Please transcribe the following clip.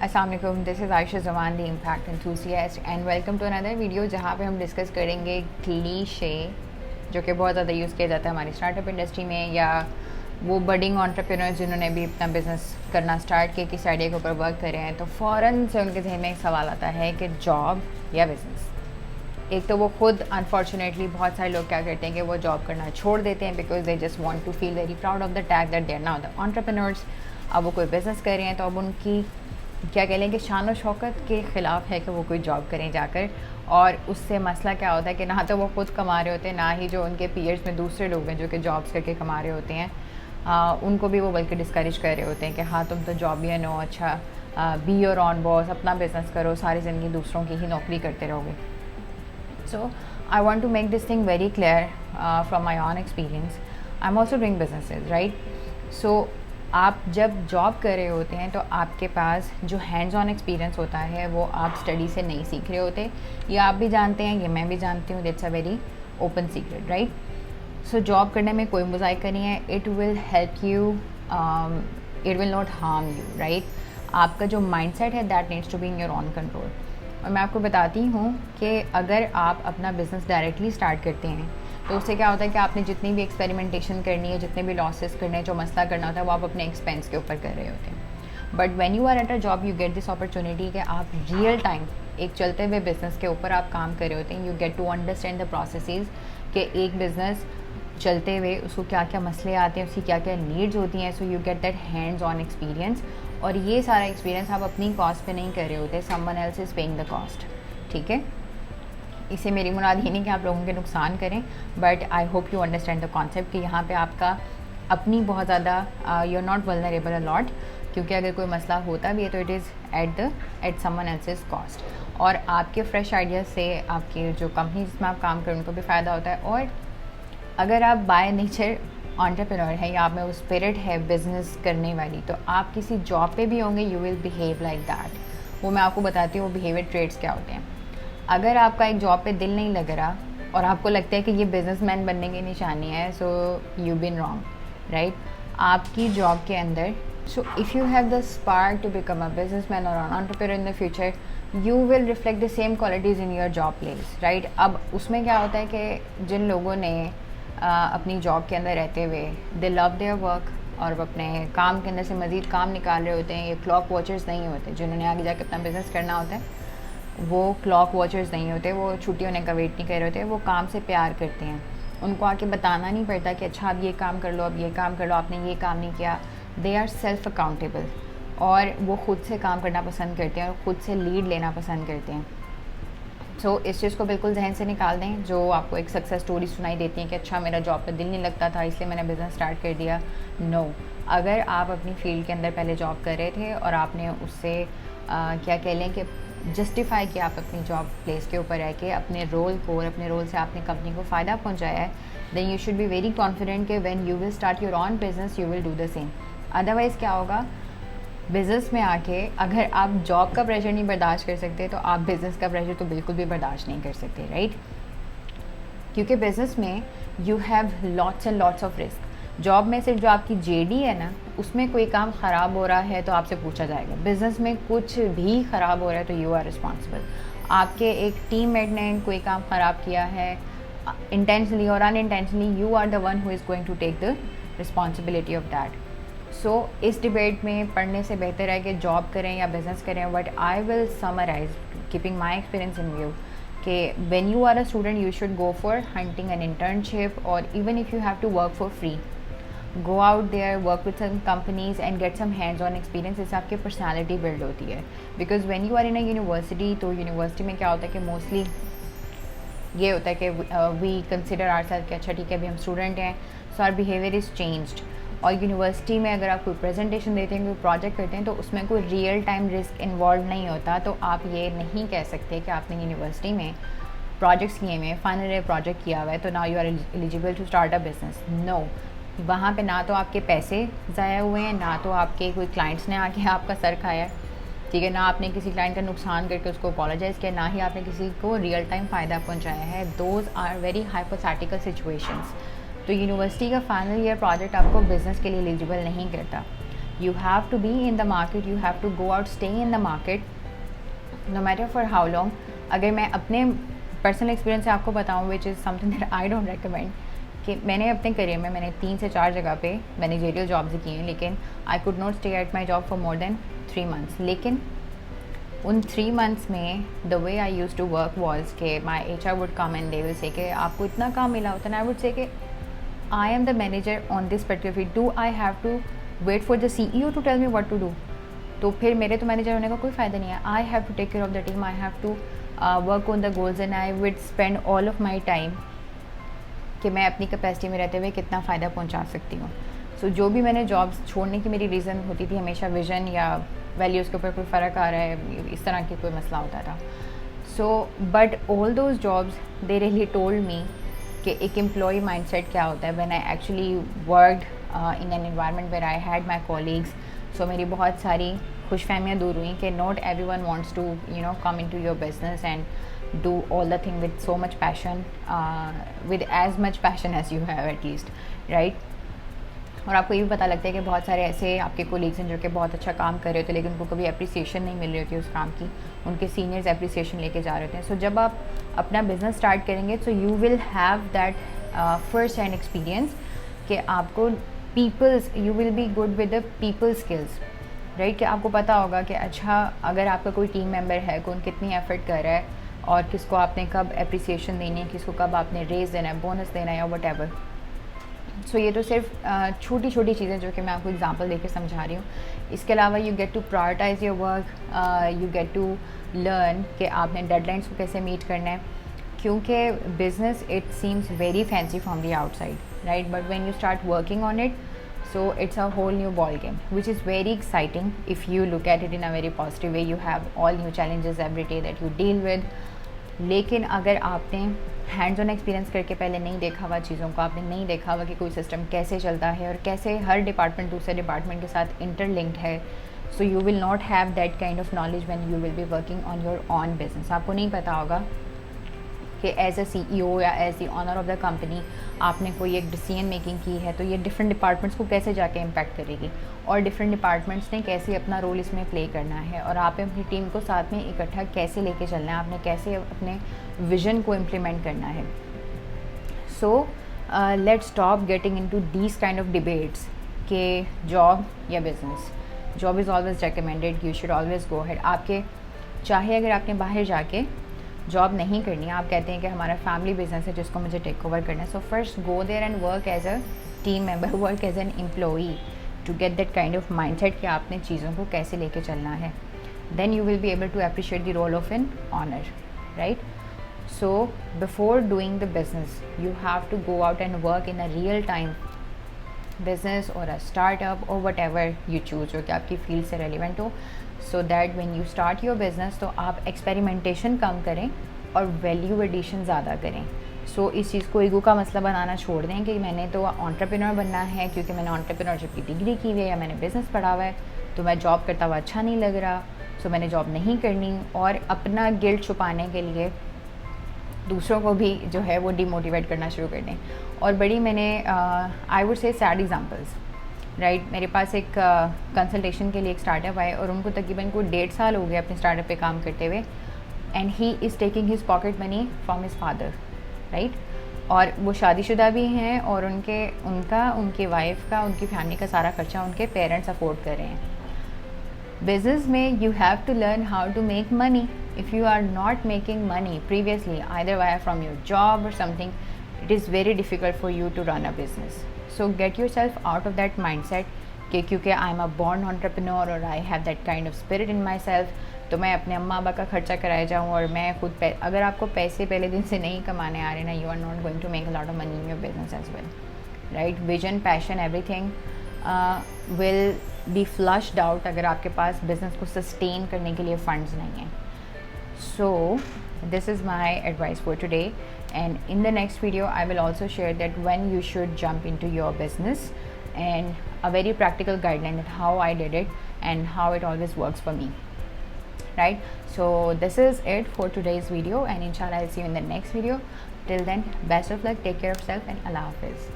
अस्सलाम वालेकुम, this is Ayesha Zaman the impact enthusiast and welcome to another video जहाँ पे हम डिस्कस करेंगे क्लीशे जो कि बहुत ज़्यादा यूज़ किया जाता है हमारी स्टार्टअप इंडस्ट्री में, या वो बडिंग एंटरप्रेन्योर्स जिन्होंने भी अपना बिज़नेस करना स्टार्ट किया, किस आइडिया के ऊपर वर्क कर रहे हैं, तो फ़ौरन से उनके जहन में एक सवाल आता है कि जॉब या बिज़नेस। एक तो वो खुद अनफॉर्चुनेटली बहुत सारे लोग क्या करते हैं कि वो जॉब करना छोड़ देते हैं because they just want to feel very proud of the tag that they are now the entrepreneurs. अब वो कोई बिज़नेस कर रहे हैं तो अब उनकी क्या कह लें कि शान और शौकत के ख़िलाफ़ है कि वो कोई जॉब करें जाकर, और उससे मसला क्या होता है कि ना तो वो खुद कमा रहे होते हैं, ना ही जो उनके पीयर्स में दूसरे लोग हैं जो कि जॉब्स करके कमा रहे होते हैं, उनको भी वो बल्कि डिस्करेज कर रहे होते हैं कि हाँ तुम तो जॉबियन हो, अच्छा बी योर ऑन बॉस, अपना बिज़नेस करो, सारी ज़िंदगी दूसरों की ही नौकरी करते रहोगे। So I want to make this thing very clear from my own experience. I'm also doing businesses, right? So आप जब जॉब कर रहे होते हैं तो आपके पास जो हैंड्स ऑन एक्सपीरियंस होता है वो आप स्टडी से नहीं सीख रहे होते। ये आप भी जानते हैं, ये मैं भी जानती हूँ, that's a very open secret, right? So job करने में कोई मुज़ाहिका नहीं है, it will help you, it will not harm you, right? आपका जो माइंडसेट है that needs to be in your own control. और मैं आपको बताती हूँ कि अगर आप अपना बिज़नेस डायरेक्टली स्टार्ट करते हैं तो उससे क्या होता है कि आपने जितनी भी एक्सपेरिमेंटेशन करनी है, जितने भी लॉसेस करने हैं, जो मसला करना होता है, वो आप अपने एक्सपेंस के ऊपर कर रहे होते हैं। But when you are at a job you get this opportunity कि आप रियल टाइम एक चलते हुए बिज़नेस के ऊपर आप काम कर रहे होते हैं। You get to understand the processes कि एक बिज़नेस चलते हुए उसको क्या क्या मसले आते हैं, उसकी क्या क्या नीड्स होती हैं। So you get that hands on experience, और ये सारा एक्सपीरियंस आप अपनी कॉस्ट पे नहीं कर रहे होते, someone else is paying the cost, ठीक है? इससे मेरी मुराद ये नहीं कि आप लोगों के नुकसान करें, but I hope you understand the concept कि यहाँ पे आपका अपनी बहुत ज़्यादा you are not vulnerable a lot, क्योंकि अगर कोई मसला होता भी है तो it is at someone else's cost. और आपके फ्रेश आइडियाज़ से आपकी जो कंपनी जिसमें आप काम करें उनको भी फ़ायदा होता है। और अगर आप बाय नेचर एंटरप्रेन्योर है या आप में वो स्पिरिट है बिज़नेस करने वाली, तो आप किसी जॉब पे भी होंगे, you will behave like that. वो मैं आपको बताती हूँ वो बिहेवियर ट्रेड्स क्या होते हैं। अगर आपका एक जॉब पे दिल नहीं लग रहा और आपको लगता है कि ये बिजनेसमैन बनने की निशानी है, so you been wrong, right? आपकी जॉब के अंदर, so if you have the spark to become a businessman और an entrepreneur in the future, you will reflect the same qualities in your job place, right? अब उसमें क्या होता है कि जिन लोगों ने अपनी जॉब के अंदर रहते हुए दे लव देयर वर्क और वो अपने काम के अंदर से मज़ीद काम निकाल रहे होते हैं, ये क्लॉक वॉचर्स नहीं होते। जिन्होंने आगे जाके अपना बिज़नेस करना होता है वो क्लॉक वॉचर्स नहीं होते, वो छुट्टी होने का वेट नहीं कर रहे होते, वो काम से प्यार करते हैं। उनको आके बताना नहीं पड़ता कि अच्छा अब ये काम कर लो, अब ये काम कर लो, आपने ये काम नहीं किया। दे आर सेल्फ अकाउंटेबल और वो खुद से काम करना पसंद करते हैं और ख़ुद से लीड लेना पसंद करते हैं। सो इस चीज़ को बिल्कुल जहन से निकाल दें जो आपको एक सक्सेस स्टोरी सुनाई देती है कि अच्छा मेरा जॉब पे दिल नहीं लगता था इसलिए मैंने बिज़नेस स्टार्ट कर दिया। नो, अगर आप अपनी फील्ड के अंदर पहले जॉब कर रहे थे और आपने उससे क्या कह लें कि जस्टिफाई किया, आप अपनी जॉब प्लेस के ऊपर रह के अपने रोल को और अपने रोल से आपने कंपनी को फ़ायदा पहुँचाया है, then you should be very confident कि when you will start your own business you will do the same. Otherwise क्या होगा, बिज़नेस में आके अगर आप जॉब का प्रेशर नहीं बर्दाश्त कर सकते तो आप बिज़नेस का प्रेशर तो बिल्कुल भी बर्दाश्त नहीं कर सकते, राइट? क्योंकि बिज़नेस में you have lots and lots of risk. Job में सिर्फ जो आपकी जेडी है ना, उसमें कोई काम ख़राब हो रहा है तो आपसे पूछा जाएगा। बिज़नेस में कुछ भी ख़राब हो रहा है तो यू आर रिस्पॉन्सिबल। आपके एक टीममेट ने कोई काम ख़राब किया है इंटेंशनली और unintentionally, you are the one who is going to take the responsibility of that. So इस डिबेट में पढ़ने से बेहतर है कि जॉब करें या बिज़नेस करें। But I will summarise keeping my experience in view कि when you are a student you should go for hunting an internship, और even if you have to work for free, go out there, work with some companies and get some hands on experience. इससे आपकी personality build होती है। Because when you are in a university, तो university में क्या होता है कि मोस्टली ये होता है कि वी कंसिडर आवर कि अच्छा ठीक है अभी हम स्टूडेंट हैं, so our behaviour is changed. और यूनिवर्सिटी में अगर आप कोई प्रेजेंटेशन देते हैं, कोई प्रोजेक्ट करते हैं, तो उसमें कोई रियल टाइम रिस्क इन्वॉल्व नहीं होता। तो आप ये नहीं कह सकते कि आपने यूनिवर्सिटी में प्रोजेक्ट्स किए हुए, फाइनल ईयर प्रोजेक्ट किया हुआ है तो now you are eligible to start a business. No, वहाँ पे ना तो आपके पैसे ज़ाया हुए हैं, ना तो आपके कोई क्लाइंट्स ने आके आपका सर खाया है, ठीक है, ना आपने किसी क्लाइंट का नुकसान करके उसको अपोलोजाइज़ किया, ना ही आपने किसी को रियल टाइम फ़ायदा पहुँचाया है। Those are very hypothetical situations. तो यूनिवर्सिटी का फाइनल ईयर प्रोजेक्ट आपको बिज़नेस के लिए एलिजिबल नहीं करता। You have to be in the market, you have to go out, stay in the market, no matter for how long. अगर मैं अपने पर्सनल एक्सपीरियंस से आपको बताऊँ, which is something that I don't recommend, कि मैंने अपने करियर में मैंने 3 से 4 जगह पे मैनेजरियल जॉब्स की हैं, लेकिन I could not stay at my job for more than 3 months. लेकिन उन 3 मंथ्स में the way I use to work was के my HR would come and they will say कि आपको इतना काम मिला होता है, आई वुड से कि I am the manager on this particular field, do I have to wait for the CEO to tell me what to do. तो फिर मेरे तो मैनेजर होने का कोई फ़ायदा नहीं है. I have to take care of the team, I have to work on the goals, and I would spend all of my time कि मैं अपनी कैपेसिटी में रहते हुए कितना फ़ायदा पहुंचा सकती हूँ. सो जो भी मैंने जॉब्स छोड़ने की मेरी रीज़न होती थी, हमेशा विजन या वैल्यूज़ के ऊपर कोई फ़र्क आ रहा है, इस तरह की कोई मसला होता था. So but all those jobs they really told me कि एक एम्प्लॉय माइंडसेट क्या होता है. When I actually worked in an environment where I had my colleagues, so मेरी बहुत सारी खुशफहमियाँ दूर हुई कि not everyone wants to come into your business and do all the thing with so much passion, with as much passion as you have at least, right? और आपको ये भी पता लगता है कि बहुत सारे ऐसे आपके कोलीग्स हैं जो कि बहुत अच्छा काम कर रहे होते, लेकिन उनको कभी अप्रिसिएशन नहीं मिल रही होती उस काम की, उनके सीनियर्स अप्रिसिएशन लेके जा रहे होते हैं. सो जब आप अपना बिजनेस स्टार्ट करेंगे, so you will have that first hand experience कि आपको peoples, you will be good with the people skills, right? कि आपको पता होगा कि अच्छा अगर आपका कोई टीम मेंबर है, कौन कितनी एफर्ट कर रहा है और किसको आपने कब अप्रिसिएशन देनी है, किसको कब आपने रेज़ देना है, बोनस देना है या वट एवर. सो ये तो सिर्फ छोटी छोटी चीज़ें जो कि मैं आपको एग्जांपल देकर समझा रही हूँ. इसके अलावा you get to prioritise your work, you get to learn कि आपने डेडलाइंस को कैसे मीट करना है, क्योंकि business it seems very fancy from the outside, right? But when you start working on it, so it's a whole new ball game, which is very exciting if you look at it in a very positive way. You have all new challenges every day that you deal with. लेकिन अगर आपने hands on experience करके पहले नहीं देखा हुआ चीज़ों को, आपने नहीं देखा हुआ कि कोई सिस्टम कैसे चलता है और कैसे हर डिपार्टमेंट दूसरे डिपार्टमेंट के साथ इंटरलिंक्ड है, so you will not have that kind of knowledge when you will be working on your own business. आपको नहीं पता होगा कि एज अ CEO या as the owner of the company आपने कोई एक डिसीजन मेकिंग की है, तो ये डिफरेंट डिपार्टमेंट्स को कैसे जाके इम्पैक्ट करेगी और डिफरेंट डिपार्टमेंट्स ने कैसे अपना रोल इसमें प्ले करना है और आप अपनी टीम को साथ में इकट्ठा कैसे लेके चलना है, आपने कैसे अपने विजन को इम्प्लीमेंट करना है. So let's stop getting into these kind of debates कि जॉब या business. Job is always recommended, you should always go ahead. आपके चाहे अगर आपने बाहर जाके जॉब नहीं करनी है, आप कहते हैं कि हमारा फैमिली बिजनेस है जिसको मुझे टेक ओवर करना है, so first go there and work as a team member, work as an employee to get that kind of mindset कि आपने चीज़ों को कैसे लेके चलना है. Then you will be able to appreciate the role of an owner, right? So before doing the business you have to go out and work in a real time business और a startup और whatever you choose, जो कि आपकी field से relevant हो, so that when you start your business तो आप experimentation कम करें और वैल्यू एडिशन ज़्यादा करें. सो इस चीज़ को ईगो का मसला बनाना छोड़ दें कि मैंने तो एंटरप्रेन्योर बनना है क्योंकि मैंने एंटरप्रेन्योरशिप की डिग्री की हुई है या मैंने बिज़नेस पढ़ा हुआ है, तो मैं जॉब करता हुआ अच्छा नहीं लग रहा, सो मैंने जॉब नहीं करनी. और अपना गिल्ट छुपाने के लिए दूसरों को भी जो है वो डिमोटिवेट करना शुरू कर दें. और बड़ी मैंने आई वुड से सैड एग्जांपल्स, राइट? मेरे पास एक कंसल्टेशन के लिए एक स्टार्टअप आए और उनको तकरीबन को 1.5 साल हो गए अपने स्टार्टअप पे काम करते हुए, and he is taking his pocket money from his father, right? और वो शादीशुदा भी हैं और उनकी वाइफ का, उनकी फैमिली का सारा खर्चा उनके पेरेंट्स अफोर्ड कर रहे हैं. बिजनेस में you have to learn how to make money. If you are not making money previously either via from your job और something, it is very difficult for you to run a business. So get yourself out of that mindset कि क्योंकि I am a born entrepreneur और I have that kind of spirit in myself, तो मैं अपने अम्मा अब्बा का खर्चा कराया जाऊँ और मैं खुद अगर आपको पैसे पहले दिन से नहीं कमाने आ रहे ना, you are not going to make a lot of money in your business as well, right? Vision, passion, everything will be flushed out अगर आपके पास बिजनेस को सस्टेन करने के लिए फंड्स नहीं हैं. सो this is my advice for today, and in the next video I will also share that when you should jump into your business and a very practical guideline that how I did it and how it always works for me, right? So this is it for today's video, and inshallah I'll see you in the next video. Till then, best of luck, take care of yourself, and Allah Hafiz.